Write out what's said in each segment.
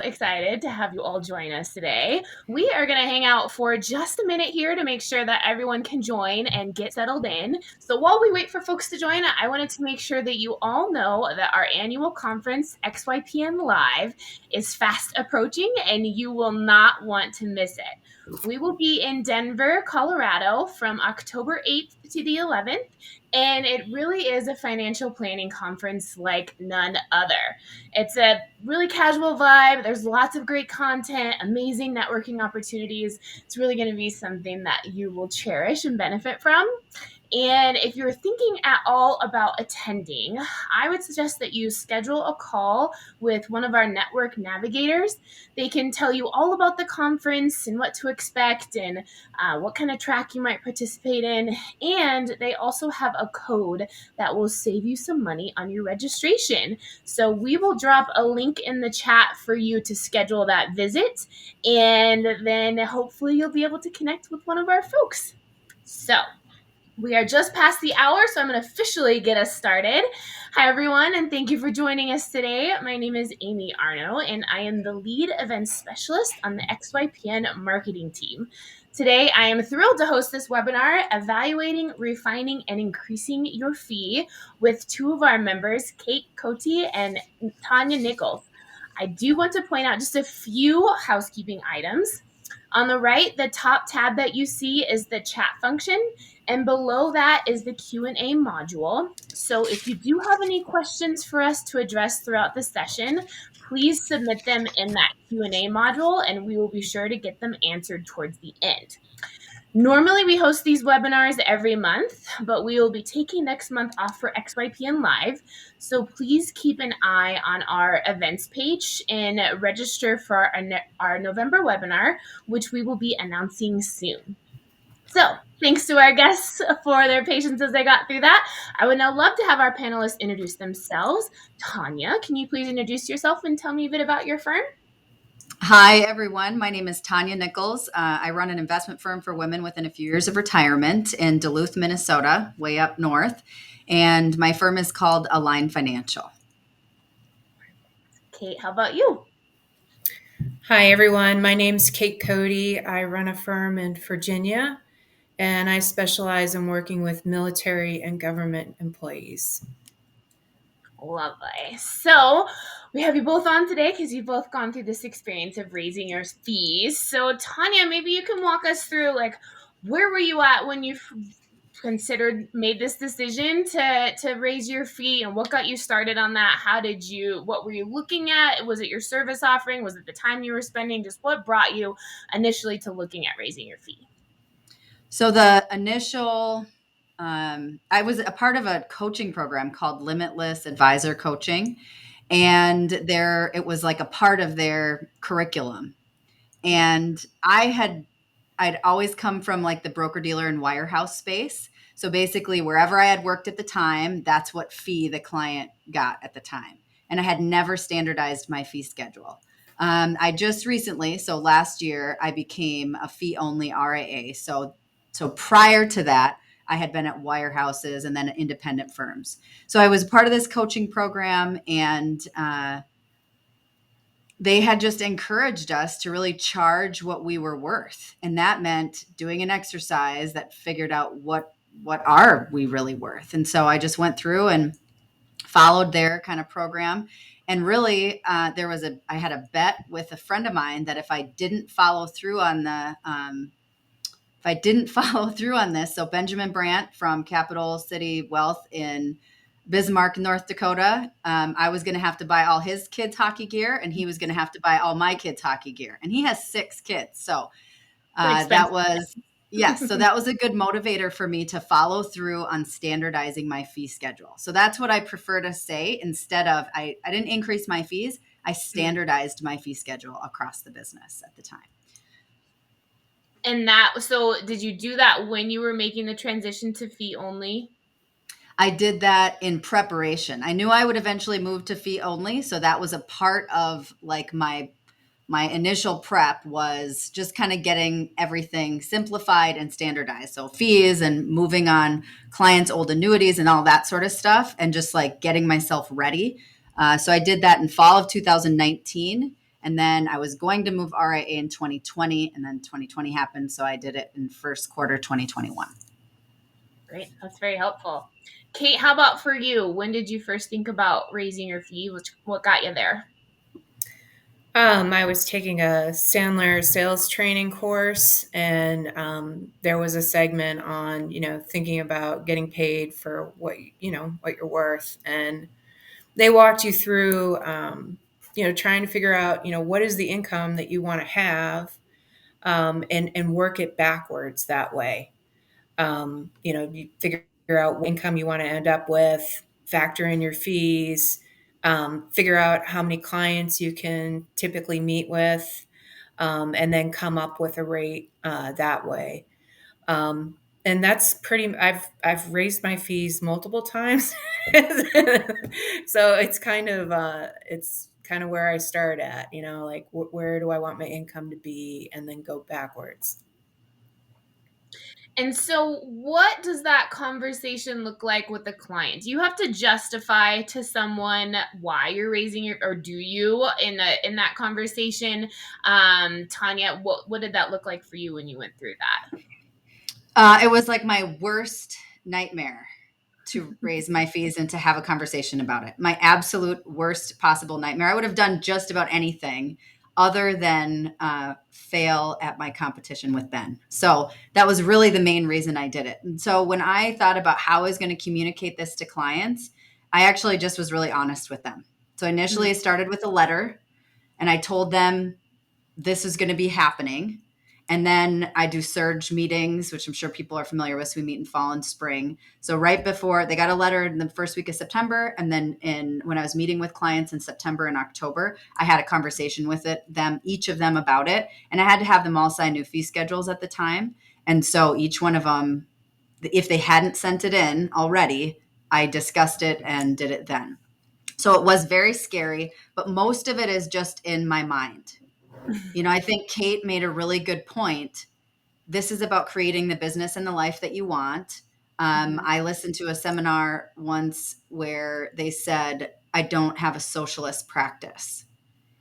Excited to have you all join us today. We are going to hang out for just a minute here to make sure that everyone can join and get settled in. So while we wait for folks to join, I wanted to make sure that you all know that our annual conference, XYPN Live, is fast approaching and you will not want to miss it. We will be in Denver, Colorado from October 8th to the 11th, and it really is a financial planning conference like none other. It's a really casual vibe. There's lots of great content, amazing networking opportunities. It's really going to be something that you will cherish and benefit from. And if you're thinking at all about attending, I would suggest that you schedule a call with one of our network navigators. They can tell you all about the conference and what to expect and what kind of track you might participate in. And they also have a code that will save you some money on your registration. So we will drop a link in the chat for you to schedule that visit. And then hopefully you'll be able to connect with one of our folks. So we are just past the hour, so I'm going to officially get us started. Hi, everyone, and thank you for joining us today. My name is Amy Arno, and I am the lead events specialist on the XYPN marketing team. Today, I am thrilled to host this webinar, Evaluating, Refining, and Increasing Your Fee, with two of our members, Cote and Tanya Nichols. I do want to point out just a few housekeeping items. On the right, the top tab that you see is the chat function, and below that is the Q&A module. So if you do have any questions for us to address throughout the session, please submit them in that Q&A module, and we will be sure to get them answered towards the end. Normally, we host these webinars every month, but we will be taking next month off for XYPN Live. So please keep an eye on our events page and register for our November webinar, which we will be announcing soon. So thanks to our guests for their patience as they got through that. I would now love to have our panelists introduce themselves. Tanya, can you please introduce yourself and tell me a bit about your firm? Hi, everyone. My name is Tanya Nichols. I run an investment firm for women within a few years of retirement in Duluth, Minnesota, way up north. And my firm is called Align Financial. Kate, how about you? Hi, everyone. My name's Kate Cote. I run a firm in Virginia, and I specialize in working with military and government employees. Lovely. So we have you both on today because you've both gone through this experience of raising your fees. So Tanya, maybe you can walk us through, like, where were you at when you made this decision to raise your fee, and what got you started on that? What were you looking at? Was it your service offering? Was it the time you were spending? Just what brought you initially to looking at raising your fee? So the initial, I was a part of a coaching program called Limitless Advisor Coaching, and it was like a part of their curriculum. And I'd always come from like the broker dealer and wirehouse space. So basically wherever I had worked at the time, that's what fee the client got at the time. And I had never standardized my fee schedule. I just recently, so last year, I became a fee only RIA. So prior to that, I had been at wirehouses and then at independent firms. So I was part of this coaching program, and they had just encouraged us to really charge what we were worth. And that meant doing an exercise that figured out what are we really worth. And so I just went through and followed their kind of program. And really, I had a bet with a friend of mine that if I didn't follow through on this, so Benjamin Brandt from Capital City Wealth in Bismarck, North Dakota, I was going to have to buy all his kids' hockey gear, and he was going to have to buy all my kids' hockey gear. And he has 6 kids. So that was a good motivator for me to follow through on standardizing my fee schedule. So that's what I prefer to say. Instead of, I didn't increase my fees, I standardized my fee schedule across the business at the time. And so did you do that when you were making the transition to fee only? I did that in preparation. I knew I would eventually move to fee only. So that was a part of like my initial prep, was just kind of getting everything simplified and standardized. So fees and moving on clients' old annuities and all that sort of stuff, and just like getting myself ready. So I did that in fall of 2019. And then I was going to move RIA in 2020, and then 2020 happened. So I did it in first quarter 2021. Great. That's very helpful. Kate, how about for you? When did you first think about raising your fee? What got you there? I was taking a Sandler sales training course, and there was a segment on, thinking about getting paid for what you're worth, and they walked you through, trying to figure out, what is the income that you want to have, and work it backwards that way. You figure out what income you want to end up with, factor in your fees, figure out how many clients you can typically meet with, and then come up with a rate that way. And that's I've raised my fees multiple times, so it's kind of where I start at. Like where do I want my income to be, and then go backwards. And so, what does that conversation look like with the client? Do you have to justify to someone why you're raising your, or do you in that conversation? Tanya, what did that look like for you when you went through that? It was like my worst nightmare to raise my fees and to have a conversation about it. My absolute worst possible nightmare. I would have done just about anything other than fail at my competition with Ben. So that was really the main reason I did it. And so when I thought about how I was going to communicate this to clients, I actually just was really honest with them. So initially I started with a letter, and I told them this is going to be happening. And then I do surge meetings, which I'm sure people are familiar with. So we meet in fall and spring. So right before, they got a letter in the first week of September. And then when I was meeting with clients in September and October, I had a conversation with each of them about it. And I had to have them all sign new fee schedules at the time. And so each one of them, if they hadn't sent it in already, I discussed it and did it then. So it was very scary, but most of it is just in my mind. I think Kate made a really good point. This is about creating the business and the life that you want. I listened to a seminar once where they said, I don't have a socialist practice.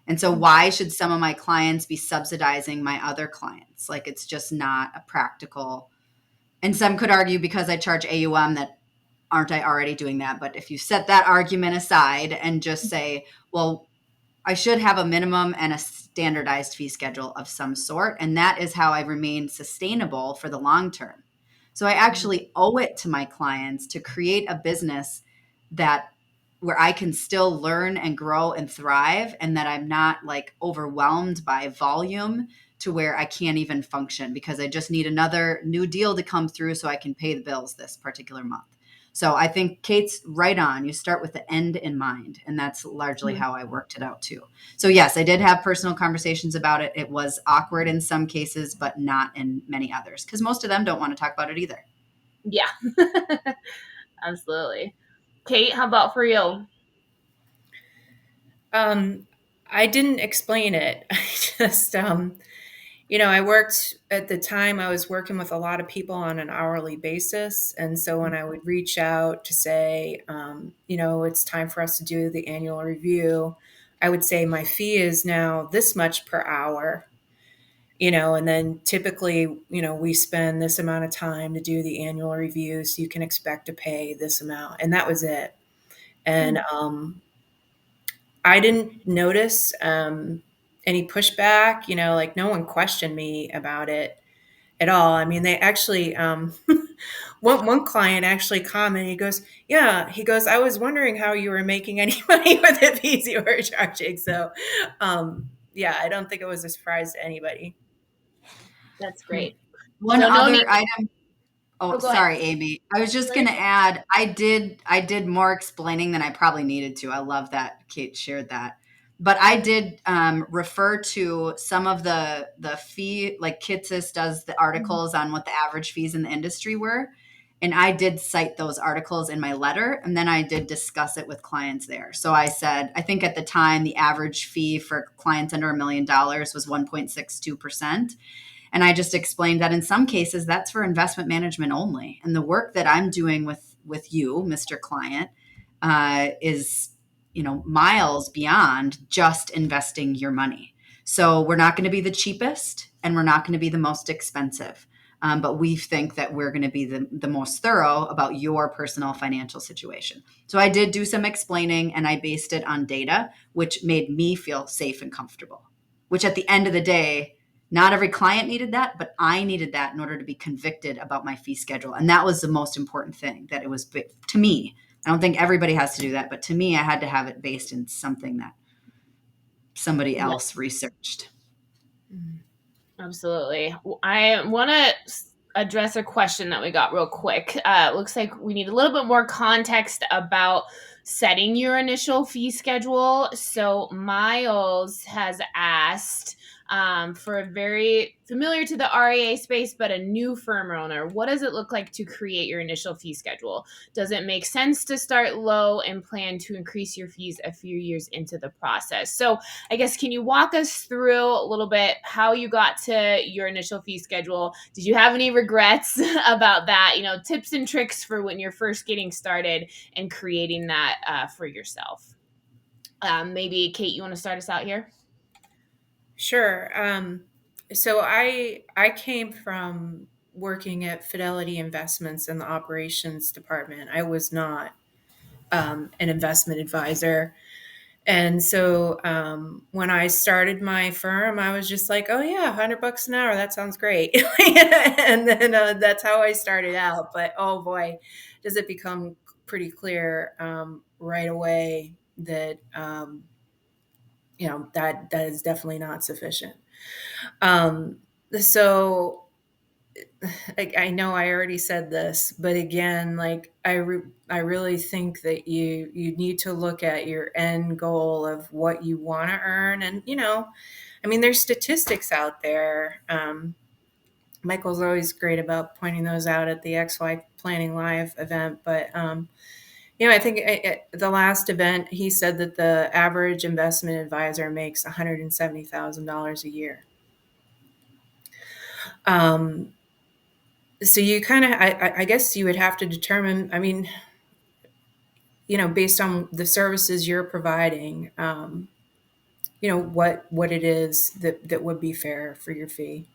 And so why should some of my clients be subsidizing my other clients? Like, it's just not a practical. And some could argue because I charge AUM that aren't I already doing that? But if you set that argument aside and just say, well, I should have a minimum and a standardized fee schedule of some sort. And that is how I remain sustainable for the long term. So I actually owe it to my clients to create a business where I can still learn and grow and thrive, and that I'm not like overwhelmed by volume to where I can't even function because I just need another new deal to come through so I can pay the bills this particular month. So I think Kate's right on. You start with the end in mind, and that's largely how I worked it out too. So yes, I did have personal conversations about it. It was awkward in some cases, but not in many others, because most of them don't want to talk about it either. Yeah, absolutely. Kate, how about for you? I didn't explain it. I just, I worked at the time, I was working with a lot of people on an hourly basis. And so when I would reach out to say, it's time for us to do the annual review, I would say my fee is now this much per hour, and then typically, we spend this amount of time to do the annual review. So you can expect to pay this amount. And that was it. And, I didn't notice any pushback, like no one questioned me about it at all. I mean, they actually, one client actually commented, he goes, I was wondering how you were making any money with the fees you were charging. So, I don't think it was a surprise to anybody. That's great. One other item. Oh, go ahead. sorry, Amy. I was just going to add, I did more explaining than I probably needed to. I love that Kate shared that. But I did refer to some of the fee, like Kitsis does the articles on what the average fees in the industry were. And I did cite those articles in my letter, and then I did discuss it with clients there. So I said, I think at the time, the average fee for clients under $1 million was 1.62%. And I just explained that in some cases, that's for investment management only. And the work that I'm doing with you, Mr. Client, is, miles beyond just investing your money. So we're not going to be the cheapest and we're not going to be the most expensive. But we think that we're going to be the most thorough about your personal financial situation. So I did do some explaining and I based it on data, which made me feel safe and comfortable, which at the end of the day, not every client needed that, but I needed that in order to be convicted about my fee schedule. And that was the most important thing, that it was to me. I don't think everybody has to do that, but to me, I had to have it based in something that somebody Yeah, else researched. absolutely. I want to address a question that we got real quick. Looks like we need a little bit more context about setting your initial fee schedule. So Miles has asked, for a very familiar to the REA space, but a new firm owner, what does it look like to create your initial fee schedule? Does it make sense to start low and plan to increase your fees a few years into the process? So I guess, can you walk us through a little bit how you got to your initial fee schedule? Did you have any regrets about that? Tips and tricks for when you're first getting started and creating that for yourself. Maybe Kate, you want to start us out here? Sure. So I came from working at Fidelity Investments in the operations department. I was not an investment advisor. And so when I started my firm, I was just like, oh yeah, $100 an hour. That sounds great. And then that's how I started out. But oh boy, does it become pretty clear right away that, that is definitely not sufficient. Um, so I know I already said this, but again, like I really think that you need to look at your end goal of what you want to earn, and I mean, there's statistics out there. Michael's always great about pointing those out at the XY Planning Live event, but I think at the last event he said that the average investment advisor makes $170,000 a year. Um, so you kind of, I guess you would have to determine, I mean, based on the services you're providing, what it is that would be fair for your fee.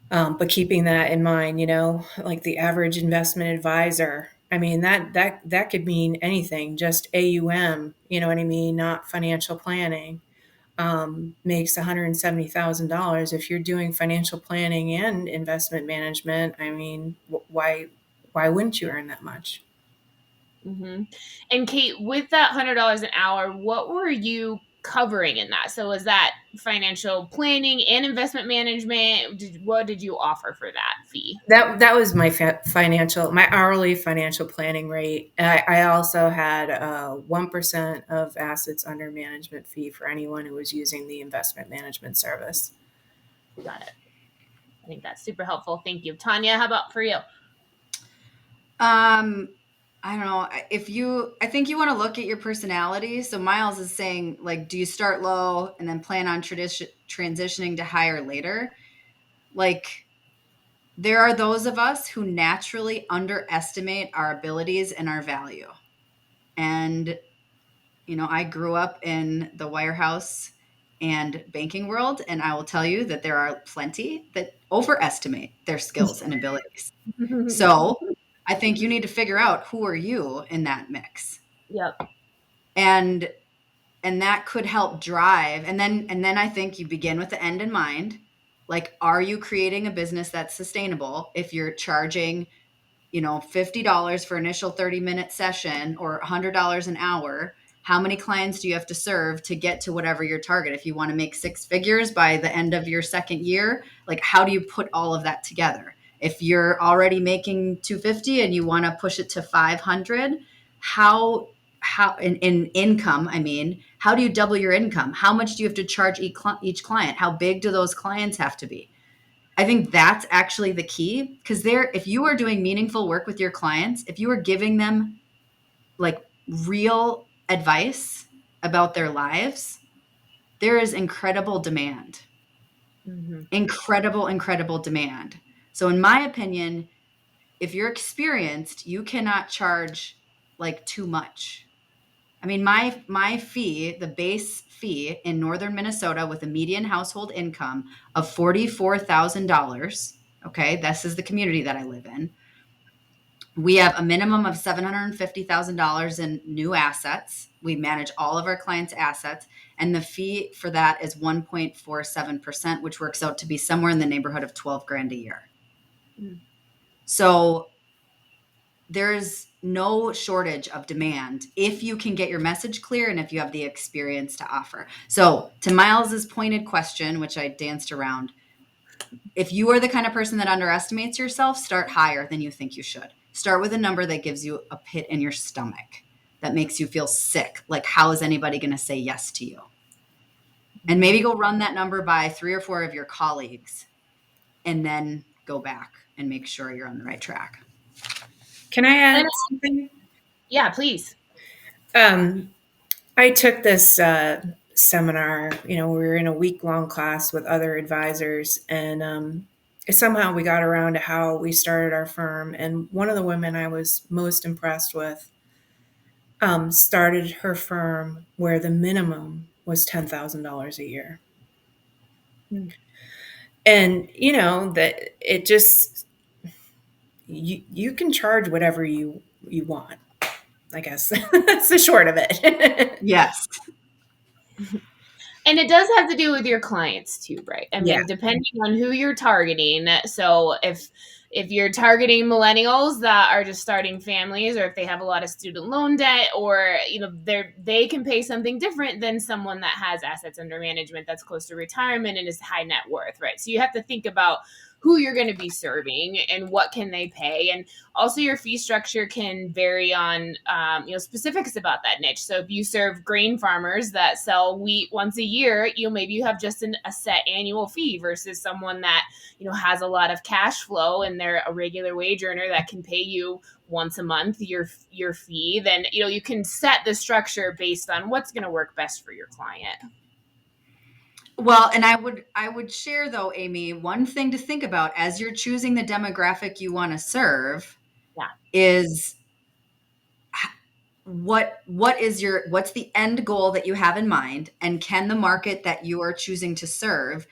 But keeping that in mind, like the average investment advisor, I mean, that could mean anything, just AUM, you know what I mean? Not financial planning, makes $170,000. If you're doing financial planning and investment management, I mean, why wouldn't you earn that much? Mm-hmm. And Kate, with that $100 an hour, what were you covering in that? So was that financial planning and investment management? What did you offer for that fee? That was my my hourly financial planning rate. I also had a 1% of assets under management fee for anyone who was using the investment management service. Got it. I think that's super helpful. Thank you. Tanya, how about for you? I don't know I think you want to look at your personality. So Miles is saying, like, do you start low and then plan on transitioning to higher later? Like, there are those of us who naturally underestimate our abilities and our value. And, I grew up in the wirehouse and banking world, and I will tell you that there are plenty that overestimate their skills and abilities. So I think you need to figure out, who are you in that mix. Yep. And that could help drive. And then I think you begin with the end in mind. Like, are you creating a business that's sustainable? If you're charging, $50 for initial 30-minute session or $100 an hour, how many clients do you have to serve to get to whatever your target? If you want to make six figures by the end of your second year, like, how do you put all of that together? If you're already making 250 and you want to push it to 500, how in income, I mean, how do you double your income? How much do you have to charge each client? How big do those clients have to be? I think that's actually the key, because if you are doing meaningful work with your clients, if you are giving them like real advice about their lives, there is incredible demand. Mm-hmm. Incredible demand. So in my opinion, if you're experienced, you cannot charge like too much. I mean, my fee, the base fee in northern Minnesota with a median household income of $44,000. Okay, this is the community that I live in. We have a minimum of $750,000 in new assets. We manage all of our clients' assets, and the fee for that is 1.47%, which works out to be somewhere in the neighborhood of 12 grand a year. Mm. So there's no shortage of demand if you can get your message clear and if you have the experience to offer. So to Miles's pointed question, which I danced around, if you are the kind of person that underestimates yourself, start higher than you think you should. Start with a number that gives you a pit in your stomach, that makes you feel sick. Like, how is anybody going to say yes to you? And maybe go run that number by 3 or 4 of your colleagues and then go back and make sure you're on the right track. Can I add something? Yeah, please. I took this seminar. We were in a week-long class with other advisors, and somehow we got around to how we started our firm. And one of the women I was most impressed with started her firm where the minimum was $10,000 a year. Mm. And that it just you can charge whatever you want. I guess that's the short of it. Yes. And it does have to do with your clients too, right? I Yeah. mean, depending on who you're targeting. So if you're targeting millennials that are just starting families, or if they have a lot of student loan debt, or they can pay something different than someone that has assets under management that's close to retirement and is high net worth, right? So you have to think about who you're going to be serving and what can they pay. And also your fee structure can vary on specifics about that niche. So if you serve grain farmers that sell wheat once a year, maybe you have just a set annual fee versus someone that has a lot of cash flow and they're a regular wage earner that can pay you once a month your fee. Then you can set the structure based on what's going to work best for your client. Well, and I would share though, Amy, one thing to think about as you're choosing the demographic you want to serve is what's the end goal that you have in mind, and can the market that you are choosing to serve,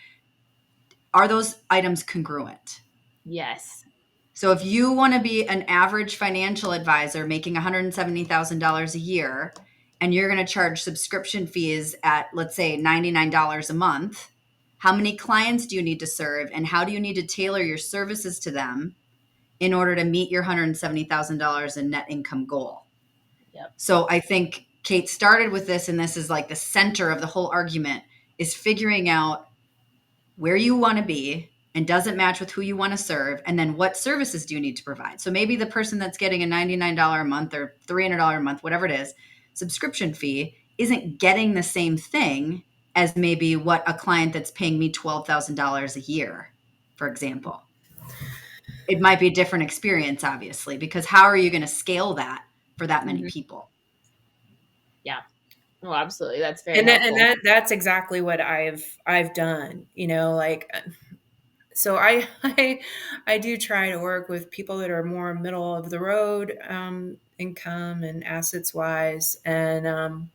are those items congruent? Yes. So if you want to be an average financial advisor making $170,000 a year, and you're going to charge subscription fees at, let's say, $99 a month, how many clients do you need to serve, and how do you need to tailor your services to them in order to meet your $170,000 in net income goal? Yep. So I think Kate started with this, and this is like the center of the whole argument, is figuring out where you want to be and does it match with who you want to serve, and then what services do you need to provide. So maybe the person that's getting a $99 a month or $300 a month, whatever it is, subscription fee isn't getting the same thing as maybe what a client that's paying me $12,000 a year, for example. It might be a different experience, obviously, because how are you going to scale that for that many people? Yeah. Oh, absolutely. That's very helpful. And that's exactly what I've done. So I do try to work with people that are more middle of the road income and assets wise, and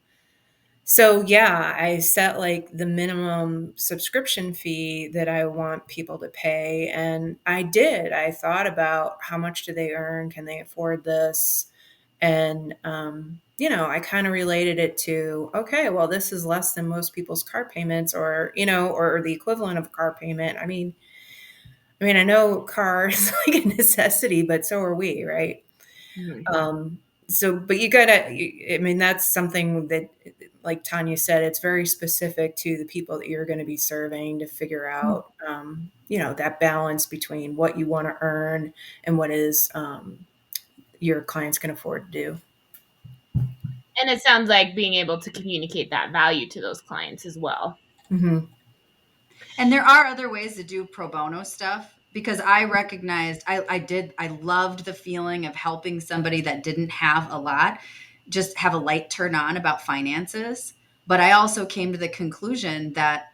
so yeah, I set like the minimum subscription fee that I want people to pay, and I thought about how much do they earn, can they afford this, and I kind of related it to, okay, well, this is less than most people's car payments, or or the equivalent of a car payment. I mean, I know car is like a necessity, but so are we, right? Mm-hmm. But that's something that, like Tanya said, it's very specific to the people that you're going to be serving to figure out, that balance between what you want to earn and what is your clients can afford to do. And it sounds like being able to communicate that value to those clients as well. Mm-hmm. And there are other ways to do pro bono stuff, because I recognized I loved the feeling of helping somebody that didn't have a lot, just have a light turn on about finances. But I also came to the conclusion that,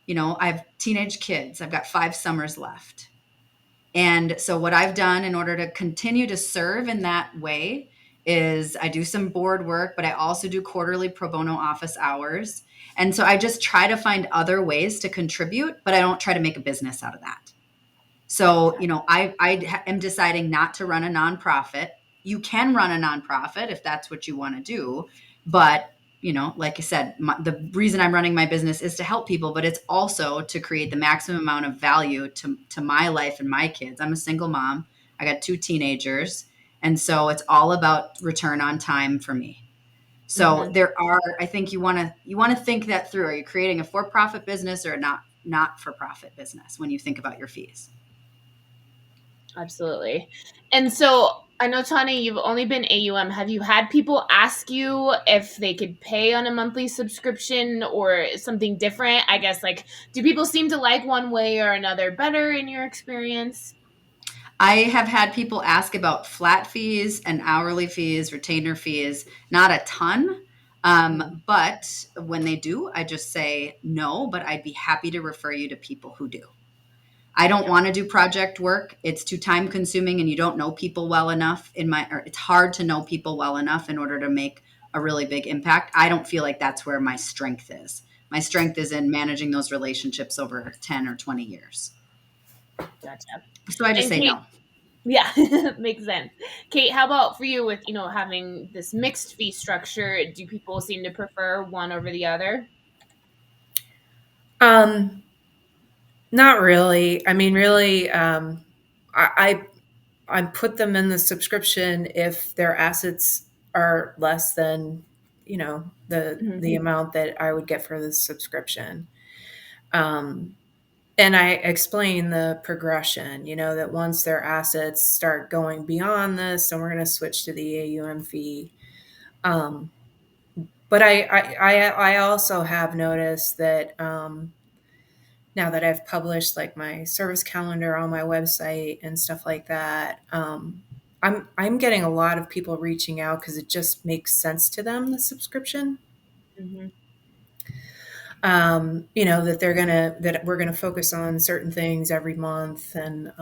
I have teenage kids. I've got 5 summers left. And so what I've done in order to continue to serve in that way is I do some board work, but I also do quarterly pro bono office hours. And so I just try to find other ways to contribute, but I don't try to make a business out of that. So, Gotcha. I am deciding not to run a nonprofit. You can run a nonprofit if that's what you want to do. But, like I said, the reason I'm running my business is to help people, but it's also to create the maximum amount of value to my life and my kids. I'm a single mom. I got 2 teenagers. And so it's all about return on time for me. So Hmm. I think you want to think that through. Are you creating a for-profit business or a not for-profit business when you think about your fees? Absolutely. And so I know, Tanya, you've only been AUM. Have you had people ask you if they could pay on a monthly subscription or something different? I guess, like, do people seem to like one way or another better in your experience? I have had people ask about flat fees and hourly fees, retainer fees, not a ton. Mhm. But when they do, I just say no, but I'd be happy to refer you to people who do. I don't Yep. want to do project work. It's too time consuming and you don't know people well enough or it's hard to know people well enough in order to make a really big impact. I don't feel like that's where my strength is. My strength is in managing those relationships over 10 or 20 years. Gotcha. So I just And say Kate, no. yeah, makes sense. Kate, how about for you with, having this mixed fee structure? Do people seem to prefer one over the other? Um, Not really. I mean, really, I put them in the subscription if their assets are less than, Mhm. the amount that I would get for the subscription. Um, and I explain the progression, that once their assets start going beyond this, then we're going to switch to the AUM fee. Um, but I also have noticed that now that I've published like my service calendar on my website and stuff like that, I'm getting a lot of people reaching out because it just makes sense to them, the subscription. Mhm. That we're gonna focus on certain things every month, and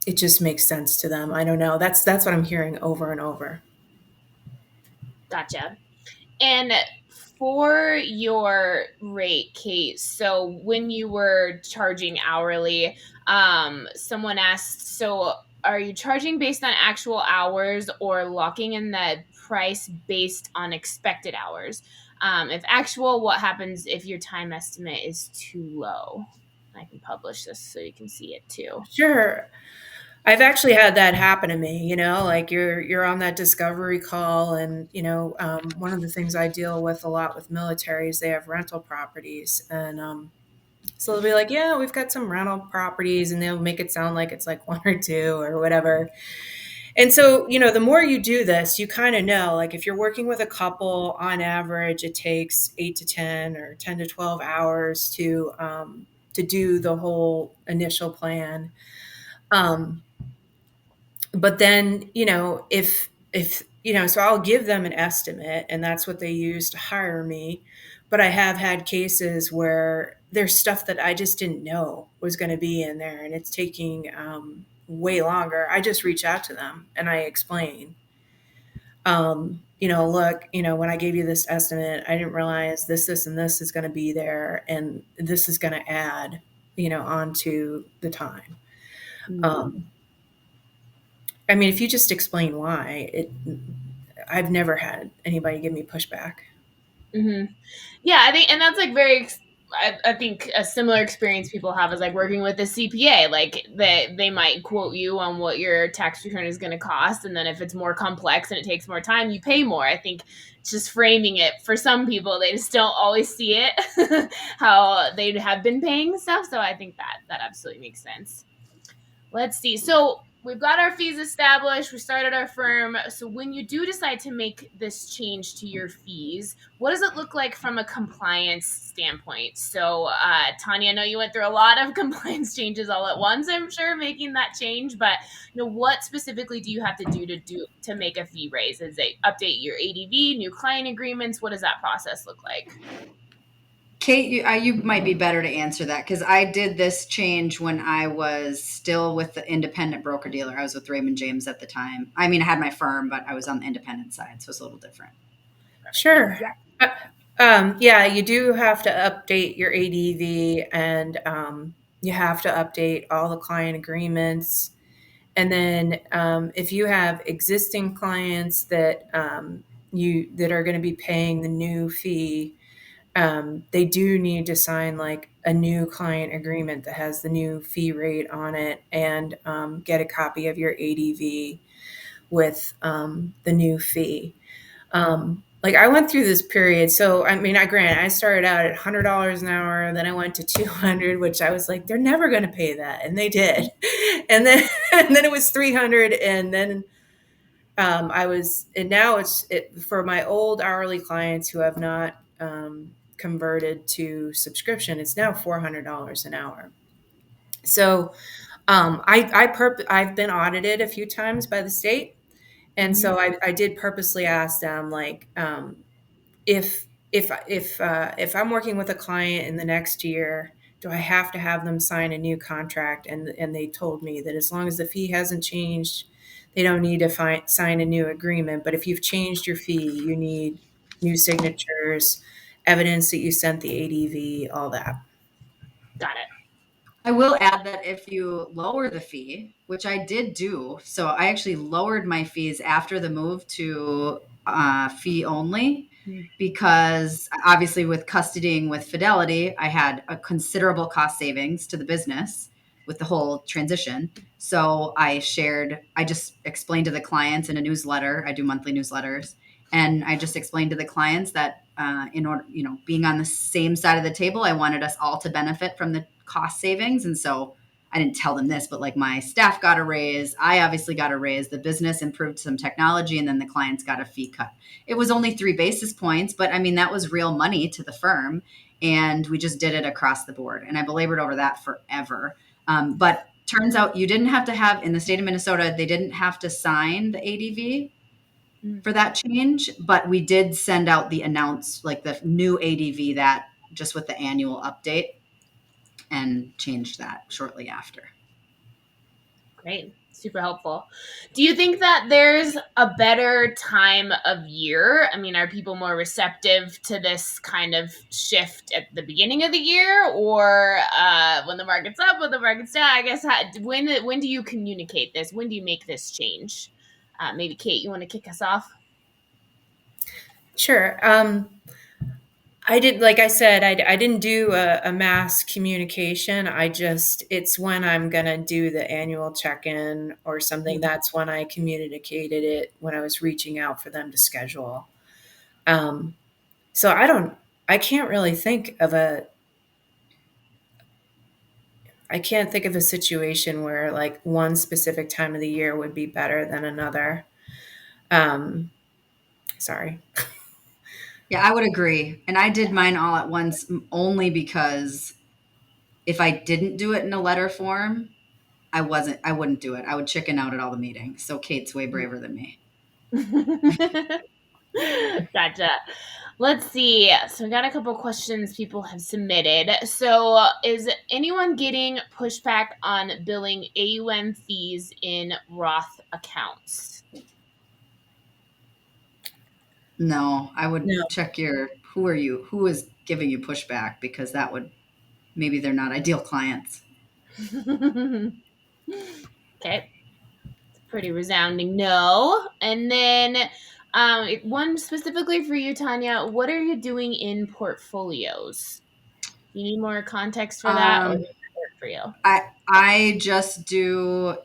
it just makes sense to them. I don't know. That's what I'm hearing over and over. Gotcha. And for your rate, Kate, so when you were charging hourly, someone asked, so are you charging based on actual hours or locking in the price based on expected hours? If actual, what happens if your time estimate is too low? I can publish this so you can see it too. Sure. I've actually had that happen to me, like you're on that discovery call, and one of the things I deal with a lot with military is they have rental properties, and so they'll be like, yeah, we've got some rental properties, and they'll make it sound like it's like one or two or whatever. And so, the more you do this, you kind of know, like if you're working with a couple, on average, it takes 8 to 10 or 10 to 12 hours to do the whole initial plan. Um, but then if so I'll give them an estimate, and that's what they use to hire me. But I have had cases where there's stuff that I just didn't know was going to be in there, and it's taking way longer. I just reach out to them and I explain, look, when I gave you this estimate, I didn't realize this and this is going to be there, and this is going to add onto the time. um, I mean, if you just explain why, I've never had anybody give me pushback. Mm-hmm. Yeah, I think, and that's like I think a similar experience people have is like working with a CPA. Like they might quote you on what your tax return is going to cost, and then if it's more complex and it takes more time, you pay more. I think it's just framing it for some people, they just don't always see it how they have been paying stuff. So I think that absolutely makes sense. Let's see. So we've got our fees established. We started our firm. So when you do decide to make this change to your fees, what does it look like from a compliance standpoint? So, Tanya, I know you went through a lot of compliance changes all at once, I'm sure, making that change. But what specifically do you have to do to make a fee raise? Is it update your ADV, new client agreements? What does that process look like? Kate, you might be better to answer that because I did this change when I was still with the independent broker dealer. I was with Raymond James at the time. I mean, I had my firm, but I was on the independent side, so it's a little different. Sure. Yeah. Yeah, you do have to update your ADV, and you have to update all the client agreements. And then if you have existing clients that that are going to be paying the new fee, they do need to sign like a new client agreement that has the new fee rate on it, and get a copy of your ADV with the new fee. Like I went through this period. So, I mean, I started out at $100 an hour, then I went to 200, which I was like, they're never going to pay that. And they did. And then, and then it was 300. And then, and now for my old hourly clients who have not, converted to subscription, it's now $400 an hour. So, I've been audited a few times by the state. And so I did purposely ask them, like, if I'm working with a client in the next year, do I have to have them sign a new contract? And they told me that as long as the fee hasn't changed, they don't need to sign a new agreement. But if you've changed your fee, you need new signatures, evidence that you sent the ADV, all that. Got it. I will add that if you lower the fee, which I did do, so I actually lowered my fees after the move to fee only, because obviously with custodying with Fidelity, I had a considerable cost savings to the business with the whole transition. So I just explained to the clients in a newsletter. I do monthly newsletters. And I just explained to the clients that in order, being on the same side of the table, I wanted us all to benefit from the cost savings. And so I didn't tell them this, but like my staff got a raise. I obviously got a raise. The business improved some technology, and then the clients got a fee cut. It was only 3 basis points, but I mean, that was real money to the firm. And we just did it across the board. And I belabored over that forever. But turns out you didn't have to have, in the state of Minnesota, they didn't have to sign the ADV for that change, but we did send out the like the new ADV that just with the annual update, and changed that shortly after. Great. Super helpful. Do you think that there's a better time of year? I mean, are people more receptive to this kind of shift at the beginning of the year, or when the market's up, when the market's down? I guess when do you communicate this? When do you make this change? Maybe Kate, you want to kick us off? Sure. I did, like I said, I didn't do a mass communication. It's when I'm going to do the annual check-in or something. That's when I communicated it, when I was reaching out for them to schedule. So I can't really think of I can't think of a situation where like one specific time of the year would be better than another. Sorry. Yeah, I would agree. And I did mine all at once only because if I didn't do it in a letter form, I wouldn't do it. I would chicken out at all the meetings. So Kate's way braver than me. Gotcha. Let's see. So we got a couple questions people have submitted. So is anyone getting pushback on billing AUM fees in Roth accounts? No, I would No. check who is giving you pushback, because maybe they're not ideal clients. Okay. Pretty resounding no. And then one specifically for you, Tanya. What are you doing in portfolios? Do you need more context for that, or does that work for you? I just do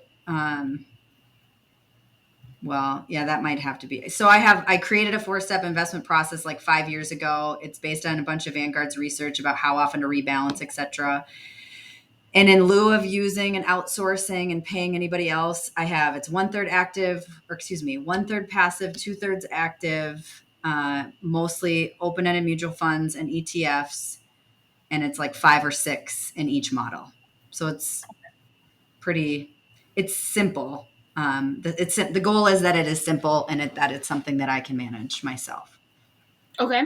well, yeah, that might have to be. So I created a 4-step investment process like 5 years ago. It's based on a bunch of Vanguard's research about how often to rebalance, etc. And in lieu of using and outsourcing and paying anybody else, it's 1/3 active, or excuse me, 1/3 passive, 2/3 active, mostly open-ended mutual funds and ETFs. And it's like 5 or 6 in each model. So it's simple. The goal is that it is simple, and that it's something that I can manage myself. Okay.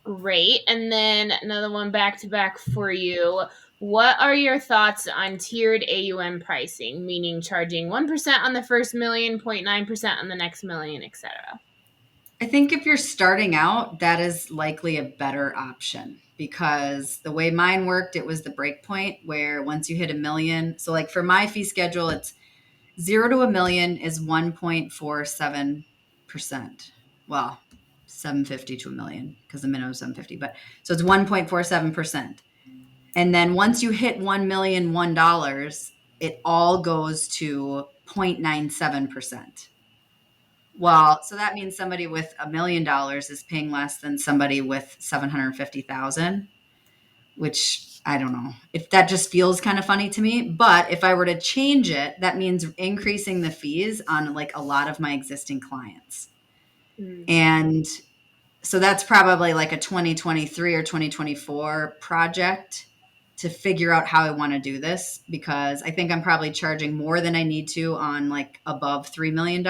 Great. And then another one back to back for you. What are your thoughts on tiered AUM pricing, meaning charging 1% on the first million, 0.9% on the next million, etc.? I think if you're starting out, that is likely a better option because the way mine worked, it was the break point where once you hit a million. So, like for my fee schedule, it's 0 to 1 million is 1.47%. Well, 750 to a million because the minimum is 750, but so it's 1.47%. And then once you hit $1,000,001, it all goes to 0.97%. Well, so that means somebody with $1,000,000 is paying less than somebody with 750,000, which I don't know if that just feels kind of funny to me. But if I were to change it, that means increasing the fees on like a lot of my existing clients. Mm. And so that's probably like a 2023 or 2024 project to figure out how I want to do this because I think I'm probably charging more than I need to on like above $3 million,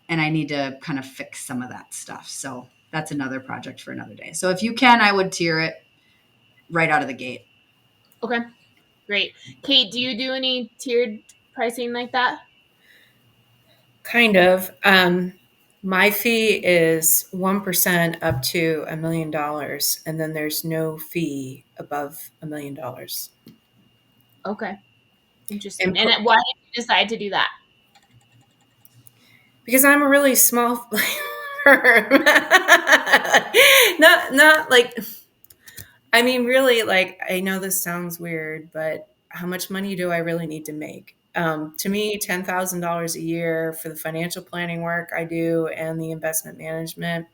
and I need to kind of fix some of that stuff. So that's another project for another day. So if you can, I would tier it right out of the gate. Okay, great. Kate, do you do any tiered pricing like that? Kind of. My fee is 1% up to $1 million, and then there's no fee above $1 million. Okay, interesting. And And why did you decide to do that? because I'm a really small firm, not like, I mean, really, like, I know this sounds weird, but how much money do I really need to make? To me, $10,000 a year for the financial planning work I do and the investment management,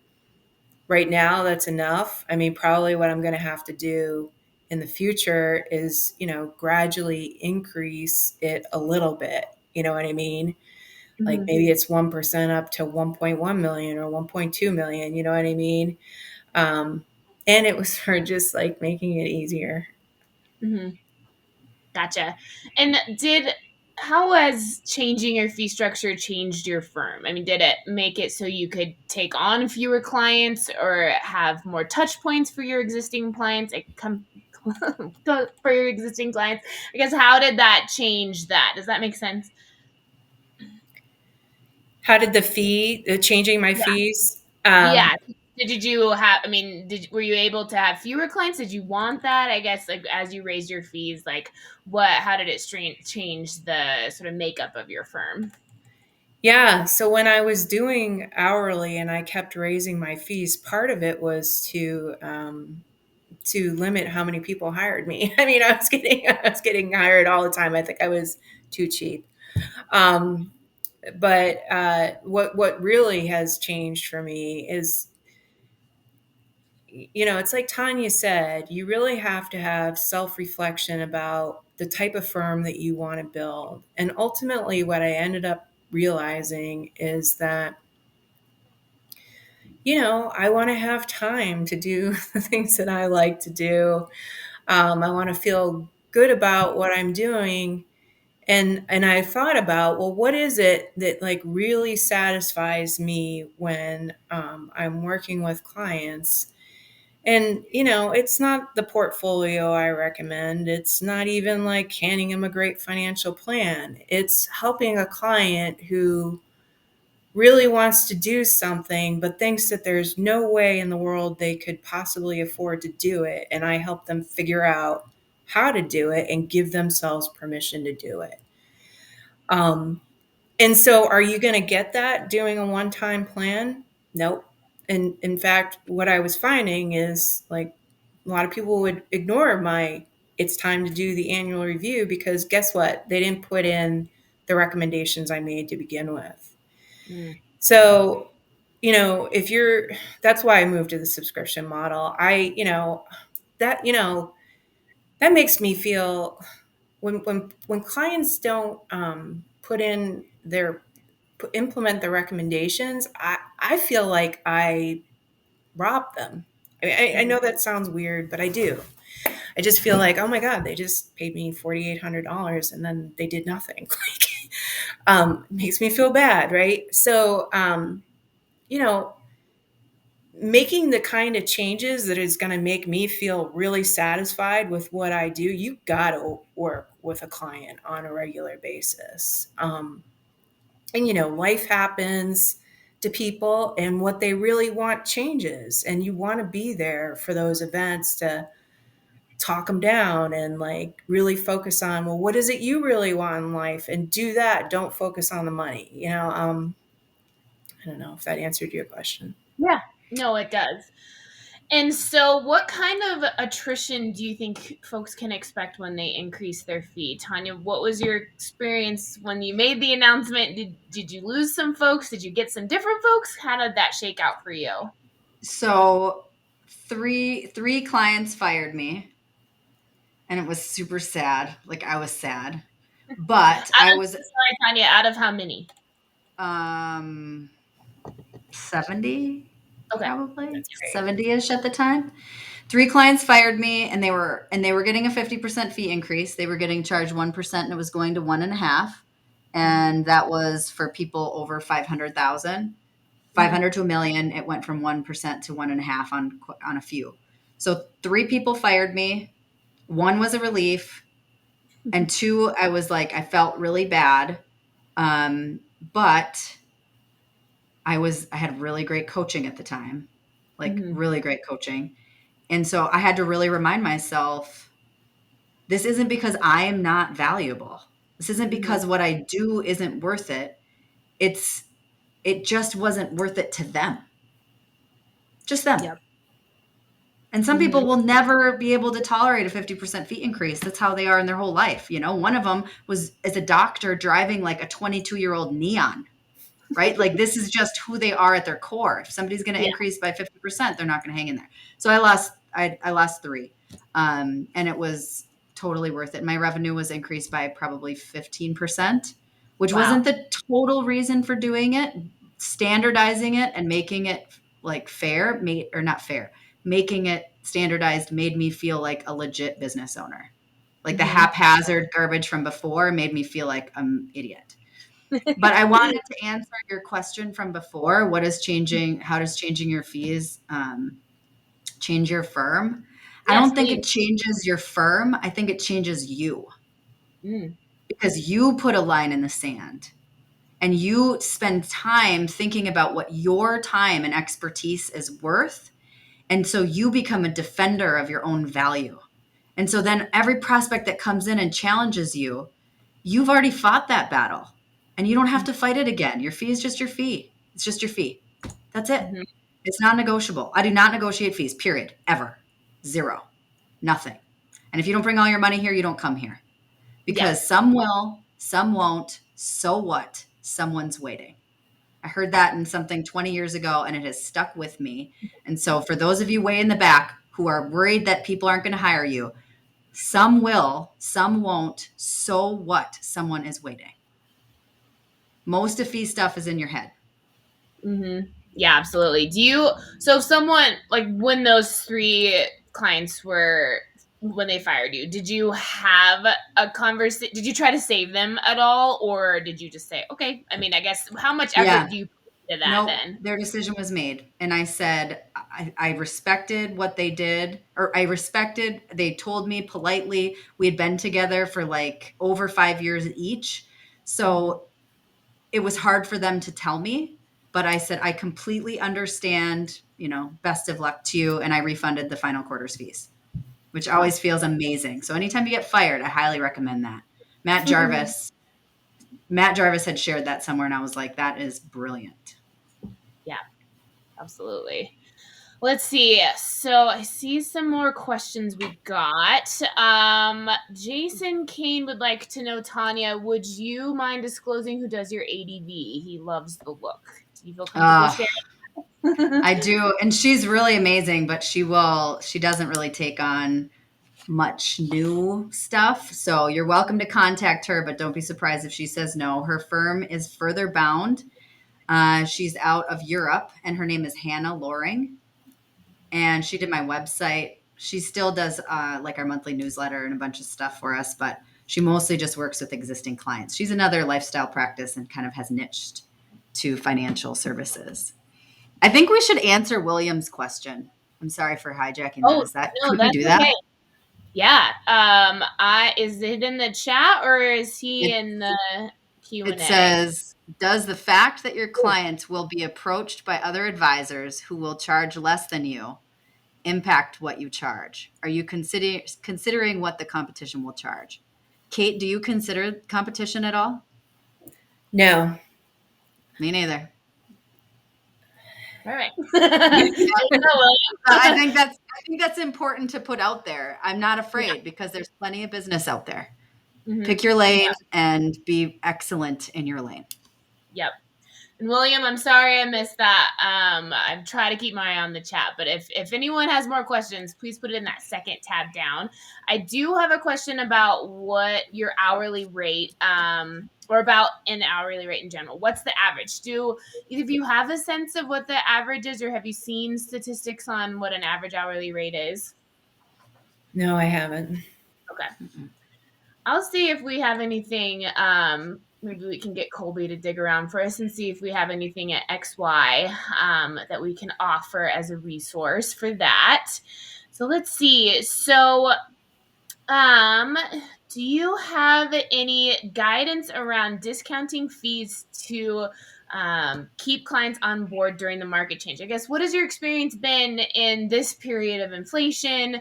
right now, that's enough. I mean, probably what I'm going to have to do in the future is, gradually increase it a little bit. You know what I mean? Like Hmm. maybe it's 1% up to 1.1 million or 1.2 million. You know what I mean? Um, and it was for just like making it easier. Hmm. Gotcha. And how has changing your fee structure changed your firm? I mean, did it make it so you could take on fewer clients or have more touch points for your existing clients? For your existing clients. I guess how did that change that? Does that make sense? How did the changing my Yeah. fees? Yeah. Did you have? I mean, were you able to have fewer clients? Did you want that? I guess like as you raise your fees, like what? How did it change the sort of makeup of your firm? Yeah. So when I was doing hourly and I kept raising my fees, part of it was to limit how many people hired me. I mean, I was getting hired all the time. I think I was too cheap. Um, but what really has changed for me is, it's like Tanya said, you really have to have self reflection about the type of firm that you want to build. And ultimately, what I ended up realizing is that, I want to have time to do the things that I like to do. I want to feel good about what I'm doing. And I thought about, well, what is it that like really satisfies me when I'm working with clients? And it's not the portfolio I recommend. It's not even like handing them a great financial plan. It's helping a client who really wants to do something but thinks that there's no way in the world they could possibly afford to do it, and I help them figure out how to do it and give themselves permission to do it. Um, and so are you going to get that doing a one-time plan? Nope. And in fact, what I was finding is like a lot of people would ignore my it's time to do the annual review because guess what? They didn't put in the recommendations I made to begin with. Mm. So, if you're, that's why I moved to the subscription model. That, that makes me feel when clients don't implement the recommendations, I feel like I rob them. I Mm. know that sounds weird, but I do. I just feel like, oh my God, they just paid me $4,800 and then they did nothing. Like, makes me feel bad, right? So, you know, making the kind of changes that is going to make me feel really satisfied with what I do, you got to work with a client on a regular basis. And, life happens to people and what they really want changes. And you want to be there for those events to talk them down and like really focus on, well, what is it you really want in life, and do that. Don't focus on the money. I don't know if that answered your question. Yeah, no, it does. And so, what kind of attrition do you think folks can expect when they increase their fee? Tanya, what was your experience when you made the announcement? Did you lose some folks? Did you get some different folks? How did that shake out for you? So three clients fired me, and it was super sad. Like, I was sad, but I was Sorry, Tanya, out of how many? 70, Okay, probably that's great. 70-ish at the time. Three clients fired me, and they were getting a 50% fee increase. They were getting charged 1%, and it was going to 1.5%. And that was for people over 500,000. 500 to a million, it went from 1% to 1.5% on a few. So three people fired me. One was a relief, and two, I was like, I felt really bad. But I had really great coaching at the time, like Mm-hmm. really great coaching. And so I had to really remind myself, this isn't because I am not valuable. This isn't Mm-hmm. because what I do isn't worth it. It just wasn't worth it to them. Just them. Yep. And some Mm-hmm. people will never be able to tolerate a 50% fee increase. That's how they are in their whole life. One of them is a doctor driving like a 22-year-old Neon, right? Like, this is just who they are at their core. If somebody's going to Yeah. increase by 50%, they're not going to hang in there. So I lost three, and it was totally worth it. My revenue was increased by probably 15%, which Wow. wasn't the total reason for doing it. Standardizing it and making it like making it standardized made me feel like a legit business owner. Like, the Mm-hmm. haphazard garbage from before made me feel like an idiot. But I wanted to answer your question from before. How does changing your fees change your firm? I Yes, don't think it please. changes your firm. I think it changes you, Mm. because you put a line in the sand and you spend time thinking about what your time and expertise is worth. And so you become a defender of your own value. And so then every prospect that comes in and challenges you, you've already fought that battle, and you don't have to fight it again. Your fee is just your fee. It's just your fee. That's it. Mm-hmm. It's not negotiable. I do not negotiate fees, period. Ever. Zero. Nothing. And if you don't bring all your money here, you don't come here, because Yes. some will, some won't. So what? Someone's waiting. I heard that in something 20 years ago, and it has stuck with me. And so, for those of you way in the back who are worried that people aren't going to hire you, some will, some won't. So what? Someone is waiting. Most of fee stuff is in your head. Mm-hmm. Yeah, absolutely. So if someone, like, when those three clients when they fired you, did you have a conversation? Did you try to save them at all? Or did you just say, okay, I mean, I guess, how much Yeah. effort do you put into that No, then? their decision was made. And I said, I respected what they did, or they told me politely, we had been together for like over 5 years each. Mm-hmm. So it was hard for them to tell me, but I said, I completely understand, best of luck to you. And I refunded the final quarter's fees, which always feels amazing. So anytime you get fired, I highly recommend that. Matt Jarvis, Matt Jarvis had shared that somewhere, and I was like, that is brilliant. Yeah, absolutely. Let's see. So I see some more questions we got. Jason Kane would like to know, Tanya, would you mind disclosing who does your ADV? He loves the look. Do you feel comfortable Uh, sharing? I do. And she's really amazing, but she doesn't really take on much new stuff. So you're welcome to contact her, but don't be surprised if she says no. Her firm is further bound. She's out of Europe, and her name is Hannah Loring. And she did my website. She still does like our monthly newsletter and a bunch of stuff for us, but she mostly just works with existing clients. She's another lifestyle practice and kind of has niched to financial services. I think we should answer William's question. I'm sorry for hijacking that. Oh, Is that, no, could we that's do that? okay. Yeah. Is it in the chat or is he It, in the it Q&A? says, does the fact that your clients will be approached by other advisors who will charge less than you impact what you charge? Are you considering what the competition will charge? Kate, do you consider competition at all? No. Me neither. All right. There you go, I William. think that's important to put out there. I'm not Yeah. afraid because there's plenty of business out there. Hmm. Pick your lane and be excellent in your lane. Yep. And William, I'm sorry I missed that. I try to keep my eye on the chat, but if anyone has more questions, please put it in that second tab down. I do have a question about what your hourly rate, or about an hourly rate in general. What's the average? Do either of you have a sense of what the average is, or have you seen statistics on what an average hourly rate is? No, I haven't. Okay. I'll see if we have anything. Maybe we can get Colby to dig around for us and see if we have anything at XY that we can offer as a resource for that. So let's see. So, um, do you have any guidance around discounting fees to keep clients on board during the market change? I guess, what has your experience been in this period of inflation,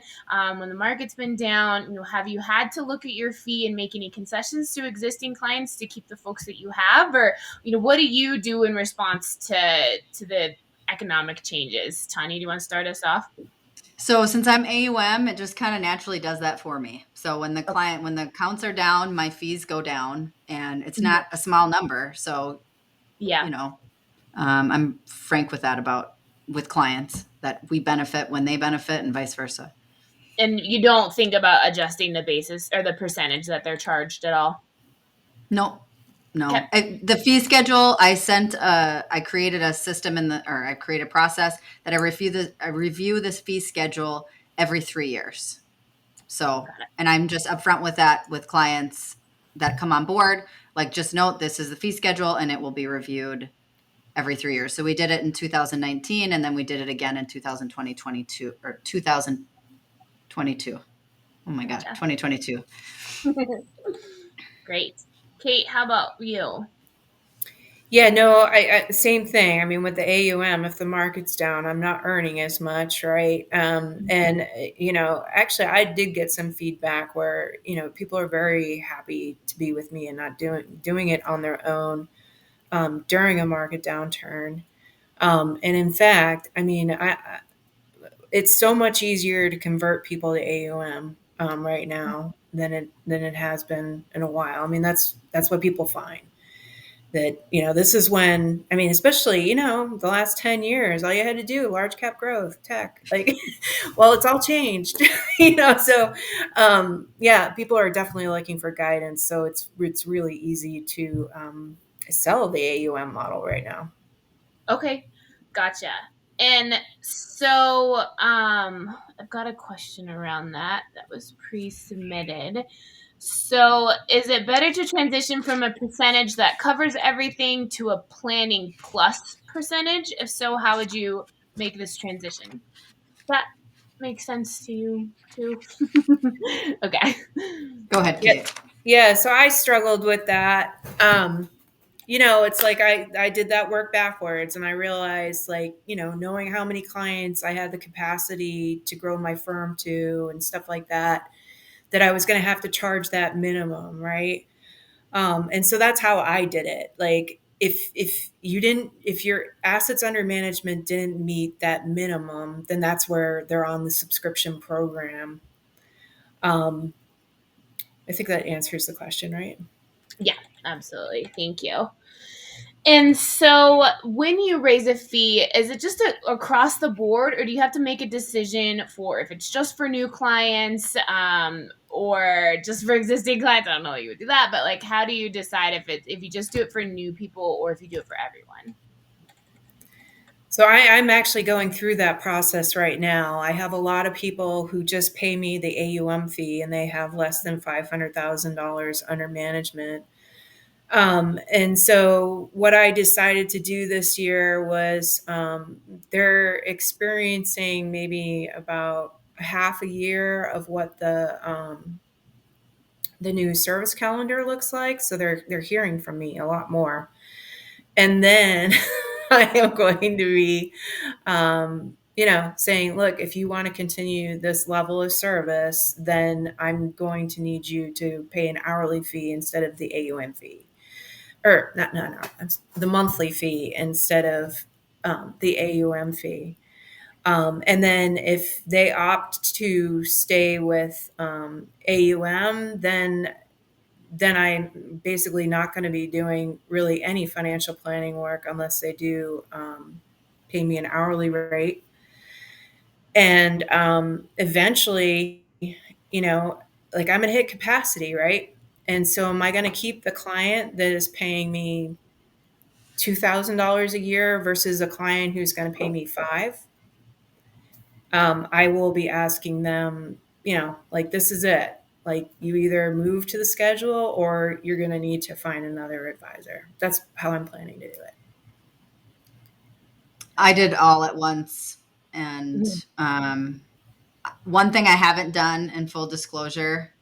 when the market's been down? Have you had to look at your fee and make any concessions to existing clients to keep the folks that you have, or what do you do in response to the economic changes? Tanya, do you want to start us off? So since I'm AUM, it just kind of naturally does that for me. So when the counts are down, my fees go down, and it's Mhm. not a small number. So, Yeah. you know, I'm frank with that with clients that we benefit when they benefit and vice versa. And you don't think about adjusting the basis or the percentage that they're charged at all? No, Okay. no. The fee schedule I created a system I create a process that I review this fee schedule every 3 years. So, Got it. and I'm just upfront with that with clients that come on board. Like, just note this is the fee schedule and it will be reviewed every 3 years. So we did it in 2019, and then we did it again in 2022 or 2022. Oh my God, Gotcha. 2022. Great. Kate, how about you? Yeah, no, I same thing. I mean, with the AUM, if the market's down, I'm not earning as much, right? And actually, I did get some feedback where people are very happy to be with me and not doing it on their own during a market downturn. And in fact, I mean, it's so much easier to convert people to AUM right now than it has been in a while. I mean, that's what people find. That this is when, I mean, especially the last 10 years, all you had to do, large cap growth, tech, like, well, it's all changed. So yeah, people are definitely looking for guidance, so it's really easy to sell the AUM model right now. Okay, gotcha. And so, I've got a question around that was pre-submitted. So, is it better to transition from a percentage that covers everything to a planning plus percentage? If so, how would you make this transition? That makes sense to you too? Okay. Go ahead, Yeah, Kate. yeah, so I struggled with that. It's like I did that work backwards, and I realized, like, knowing how many clients I had the capacity to grow my firm to and stuff like that, that I was going to have to charge that minimum, right? And so that's how I did it. Like, if your assets under management didn't meet that minimum, then that's where they're on the subscription program. Um, I think that answers the question, right? Yeah, absolutely. Thank you. And so, when you raise a fee, is it just across the board, or do you have to make a decision for if it's just for new clients, or just for existing clients? I don't know how you would do that, but like, how do you decide if you just do it for new people or if you do it for everyone? So I'm actually going through that process right now. I have a lot of people who just pay me the AUM fee and they have less than $500,000 under management. And so what I decided to do this year was they're experiencing maybe about half a year of what the new service calendar looks like. So they're hearing from me a lot more. And then I am going to be, saying, look, if you want to continue this level of service, then I'm going to need you to pay an hourly fee instead of the AUM fee, or not, no, no, the monthly fee instead of the AUM fee. And then if they opt to stay with AUM, then I'm basically not going to be doing really any financial planning work unless they do pay me an hourly rate. And eventually, you know, like I'm going to hit capacity, right? And so, am I going to keep the client that is paying me $2,000 a year versus a client who's going to pay me five? I will be asking them, like, this is it. Like, you either move to the schedule or you're going to need to find another advisor. That's how I'm planning to do it. I did all at once. And Mhm. one thing I haven't done, in full disclosure,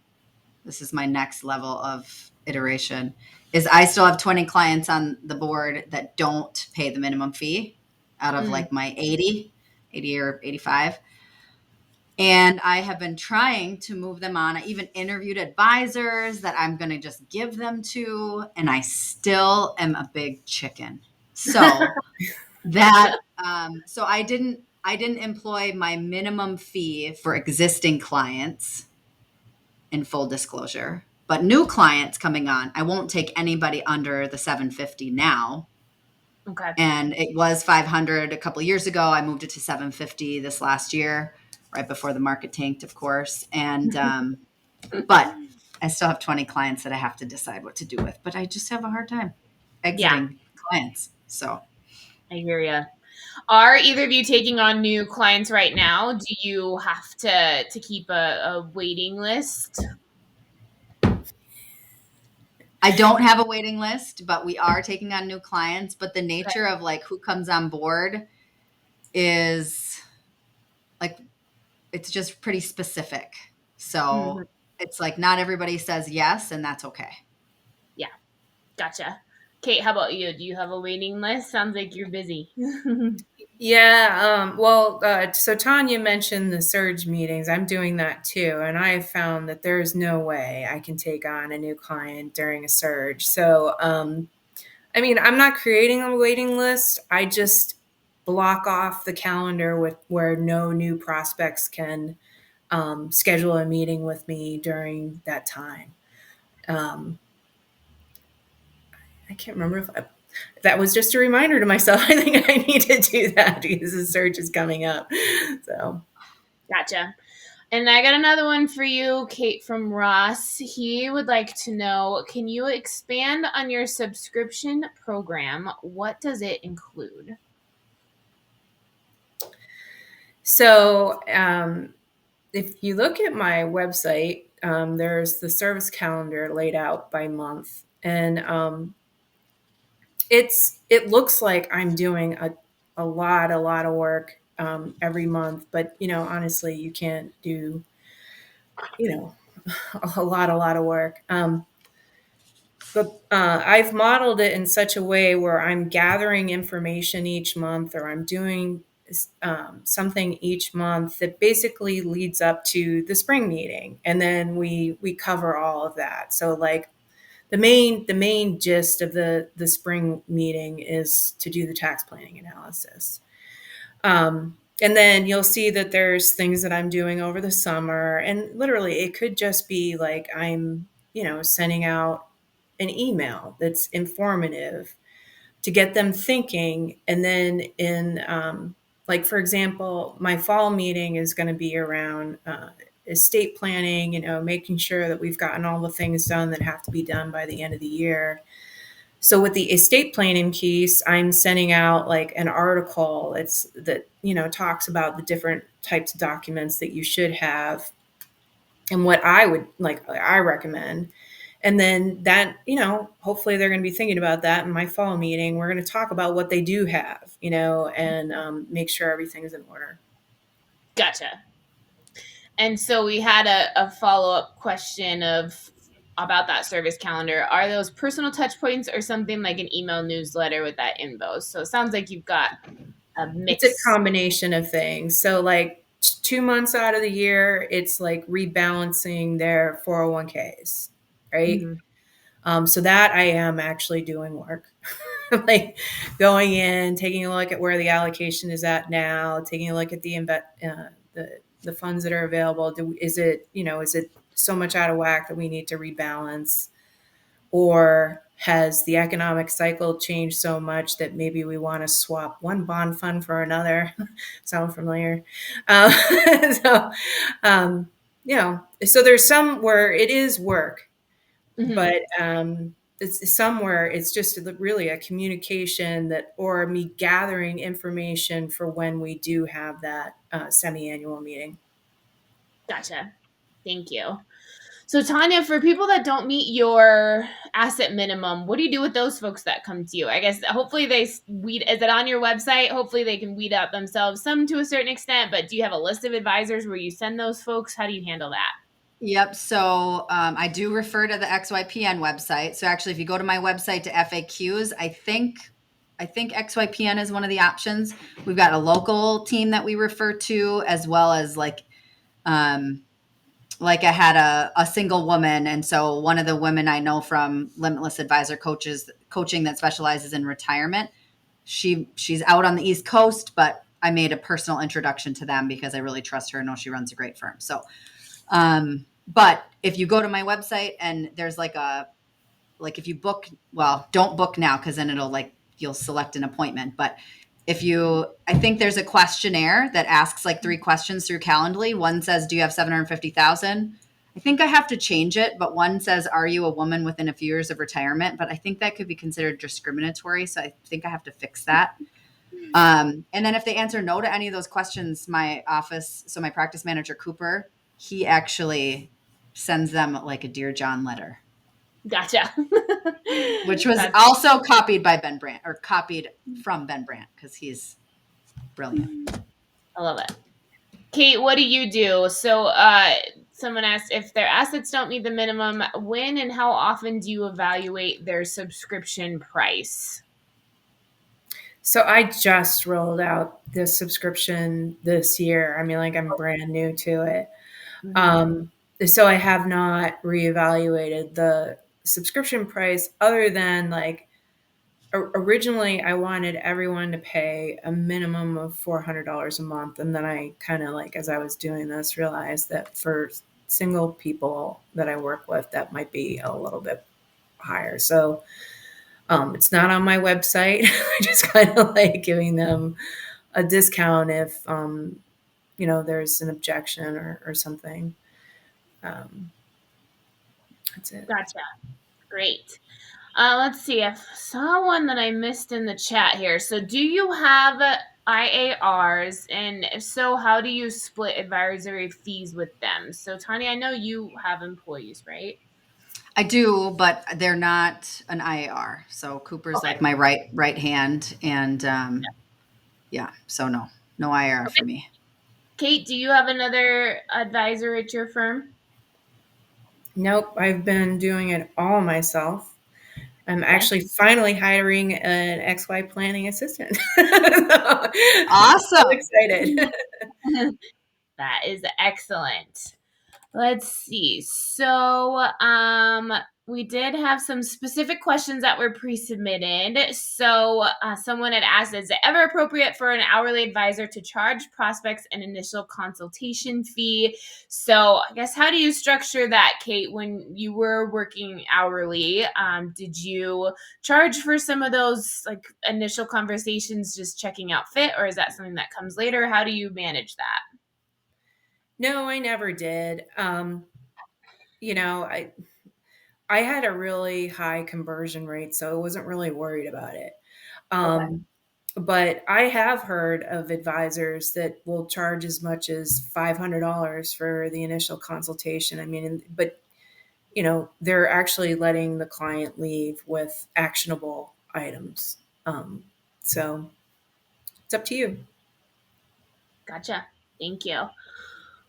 this is my next level of iteration, is I still have 20 clients on the board that don't pay the minimum fee out of Mm. like my 80 or 85. And I have been trying to move them on. I even interviewed advisors that I'm going to just give them to, and I still am a big chicken. So so I didn't employ my minimum fee for existing clients, in full disclosure. But new clients coming on, I won't take anybody under the 750 now. Okay. And it was 500 a couple of years ago. I moved it to 750 this last year, right before the market tanked, of course. And but I still have 20 clients that I have to decide what to do with. But I just have a hard time Yeah, exiting clients. So I hear you. Are either of you taking on new clients right now? Do you have to keep a waiting list? I don't have a waiting list, but we are taking on new clients. But the Okay. nature of like who comes on board is like, it's just pretty specific. Mhm. So it's like not everybody says yes, and that's okay. Yeah, gotcha. Kate, how about you? Do you have a waiting list? Sounds like you're busy. Yeah. So Tanya mentioned the surge meetings. I'm doing that too. And I have found that there's no way I can take on a new client during a surge. So, I mean, I'm not creating a waiting list. I just block off the calendar with where no new prospects can schedule a meeting with me during that time. Um, I can't remember if that was just a reminder to myself. I think I need to do that because the search is coming up. So, Gotcha. And I got another one for you, Kate from Ross. He would like to know, can you expand on your subscription program? What does it include? so, if you look at my website, there's the service calendar laid out by month, and it looks like I'm doing a lot of work every month. But honestly, you can't do you know a lot of work. But I've modeled it in such a way where I'm gathering information each month, or I'm doing something each month that basically leads up to the spring meeting, and then we cover all of that. So, like, the main gist of the spring meeting is to do the tax planning analysis. And then you'll see that there's things that I'm doing over the summer, and literally it could just be like I'm sending out an email that's informative to get them thinking. And then like, for example, my fall meeting is going to be around estate planning, making sure that we've gotten all the things done that have to be done by the end of the year. So with the estate planning piece, I'm sending out like an article that talks about the different types of documents that you should have, and what I would like I recommend. And then that, hopefully they're going to be thinking about that in my fall meeting. We're going to talk about what they do have, and make sure everything's in order. Gotcha. And so we had a follow up question about that service calendar. Are those personal touch points or something like an email newsletter with that info? So it sounds like you've got a It's a mix. combination of things. So, like 2 months out of the year, it's like rebalancing their 401ks, right? Mm-hmm. So that I am actually doing work, like going in, taking a look at where the allocation is at now, taking a look at the funds that are available. Is it so much out of whack that we need to rebalance, or has the economic cycle changed so much that maybe we want to swap one bond fund for another? Sound familiar? Uh, so, um, so there's some where it is work, Mm-hmm. but it's somewhere it's just really a communication or me gathering information for when we do have that semi-annual meeting. Gotcha. Thank you. So Tanya, for people that don't meet your asset minimum, what do you do with those folks that come to you? I guess hopefully they weed. Is it on your website? Hopefully they can weed out themselves, some to a certain extent. But do you have a list of advisors where you send those folks? How do you handle that? Yep. So I do refer to the XYPN website. So actually, if you go to my website to FAQs, I think XYPN is one of the options. We've got a local team that we refer to, as well as um, like I had a single woman, and so one of the women I know from Limitless Advisor coaching that specializes in retirement. She's out on the East Coast, but I made a personal introduction to them because I really trust her and know she runs a great firm. So but if you go to my website and there's if you book, well, don't book now because then you'll select an appointment. But I think there's a questionnaire that asks like 3 questions through Calendly. One says, do you have 750,000? I think I have to change it, but one says, are you a woman within a few years of retirement? But I think that could be considered discriminatory. So I think I have to fix that. And then if they answer no to any of those questions, my practice manager, Cooper, he actually sends them like a Dear John letter, Gotcha. which was also copied from Ben Brandt because he's brilliant. I love it. Kate, what do you do? So, someone asked if their assets don't meet the minimum, when and how often do you evaluate their subscription price? So I just rolled out this subscription this year. I mean, like I'm brand new to it. Um, so I have not reevaluated the subscription price other than like originally I wanted everyone to pay a minimum of $400 a month. And then I kind of like, as I was doing this, realized that for single people that I work with, that might be a little bit higher. So it's not on my website. I just kind of like giving them a discount if, there's an objection or something. Um, that's it. Gotcha. Great. Let's see. I saw one that I missed in the chat here. So, do you have IARs? And if so, how do you split advisory fees with them? So, Tanya, I know you have employees, right? I do, but they're not an IAR. So Cooper's Okay. like my right hand, and yeah. So no IAR for me. Kate, do you have another advisor at your firm? Nope, I've been doing it all myself. I'm Okay. actually finally hiring an XY planning assistant. Awesome. I'm excited. That is excellent. Let's see. So, we did have some specific questions that were pre-submitted. So, someone had asked, is it ever appropriate for an hourly advisor to charge prospects an initial consultation fee? So, I guess, how do you structure that, Kate, when you were working hourly? Did you charge for some of those like initial conversations, just checking out fit, or is that something that comes later? How do you manage that? No, I never did. You know, I had a really high conversion rate, so I wasn't really worried about it. Okay. But I have heard of advisors that will charge as much as $500 for the initial consultation. I mean, but they're actually letting the client leave with actionable items. So it's up to you. Gotcha. Thank you.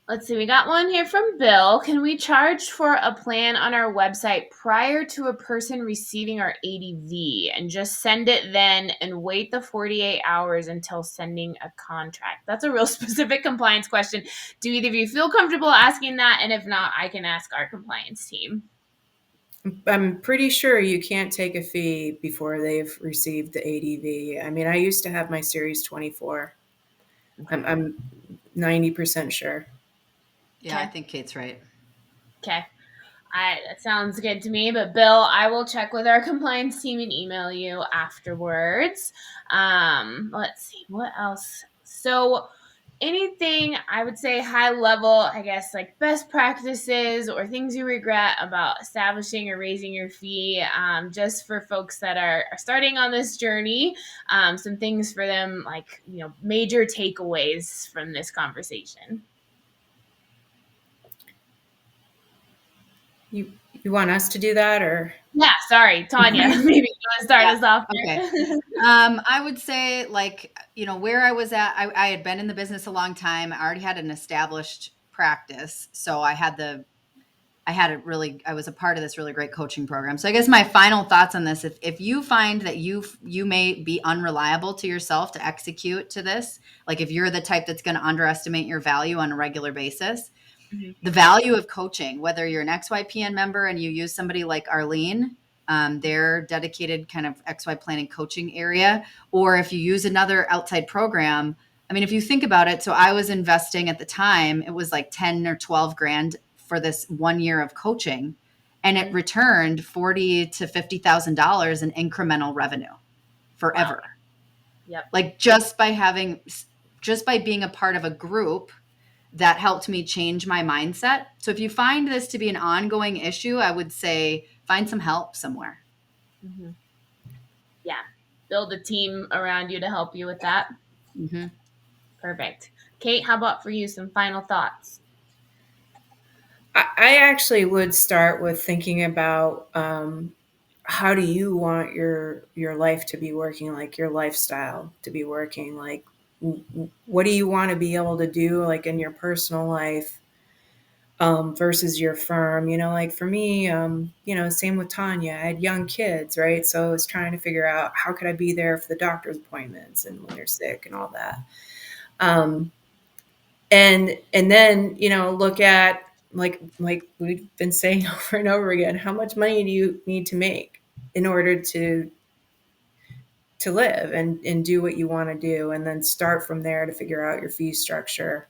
Let's see, we got one here from Bill. Can we charge for a plan on our website prior to a person receiving our ADV and just send it then and wait the 48 hours until sending a contract? That's a real specific compliance question. Do either of you feel comfortable asking that? And if not, I can ask our compliance team. I'm pretty sure you can't take a fee before they've received the ADV. I mean, I used to have my Series 24. I'm 90% sure. Yeah, Okay. I think Kate's right. Okay. That sounds good to me. But Bill, I will check with our compliance team and email you afterwards. Let's see what else. So, anything I would say high level, I guess, like best practices or things you regret about establishing or raising your fee, just for folks that are starting on this journey. Some things for them, like major takeaways from this conversation. You want us to do that, or? Yeah, sorry, Tanya. Maybe you want to start us off there. Okay. I would say, where I was at, I had been in the business a long time. I already had an established practice. So I was a part of this really great coaching program. So I guess my final thoughts on this, if you find that you may be unreliable to yourself to execute to this, like if you're the type that's going to underestimate your value on a regular basis, Mhm. the value of coaching, whether you're an XYPN member and you use somebody like Arlene, their dedicated kind of XY planning coaching area, or if you use another outside program. I mean, if you think about it, so I was investing at the time, it was like 10 or 12 grand for this 1 year of coaching, and it returned $40,000 to $50,000 in incremental revenue forever. Wow. Yep. Like just by being a part of a group that helped me change my mindset. So if you find this to be an ongoing issue, I would say find some help somewhere. Mm-hmm. Yeah. Build a team around you to help you with that. Mm-hmm. Perfect. Kate, how about for you? Some final thoughts? I actually would start with thinking about how do you want your life to be working, like your lifestyle to be working, like what do you want to be able to do, like in your personal life versus your firm. Like for me, same with Tanya. I had young kids, right? So I was trying to figure out how could I be there for the doctor's appointments and when they're sick and all that. And then look at like we've been saying over and over again, how much money do you need to make in order to live and do what you want to do, and then start from there to figure out your fee structure.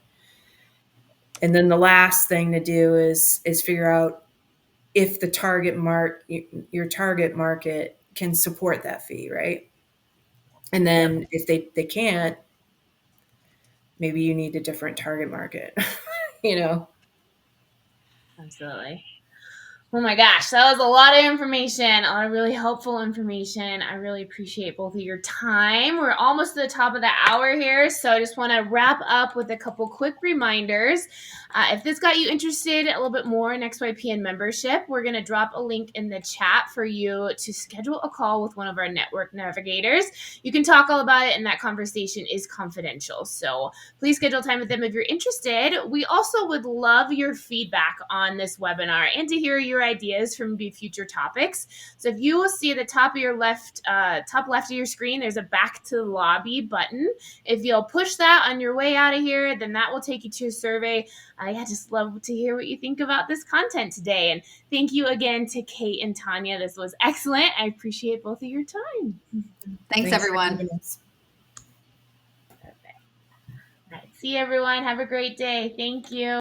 And then the last thing to do is figure out if your target market can support that fee, right? And then if they can't, maybe you need a different target market. Absolutely. Oh my gosh, that was a lot of information, a lot of really helpful information. I really appreciate both of your time. We're almost to the top of the hour here, so I just want to wrap up with a couple quick reminders. If this got you interested a little bit more in XYPN membership, we're going to drop a link in the chat for you to schedule a call with one of our network navigators. You can talk all about it, and that conversation is confidential. So please schedule time with them if you're interested. We also would love your feedback on this webinar and to hear your ideas from future topics. So if you will see at the top of your top left of your screen, there's a back to the lobby button. If you'll push that on your way out of here, then that will take you to a survey. Just love to hear what you think about this content today. And thank you again to Kate and Tanya. This was excellent. I appreciate both of your time. Thanks everyone. Perfect. All right. See you, everyone. Have a great day. Thank you.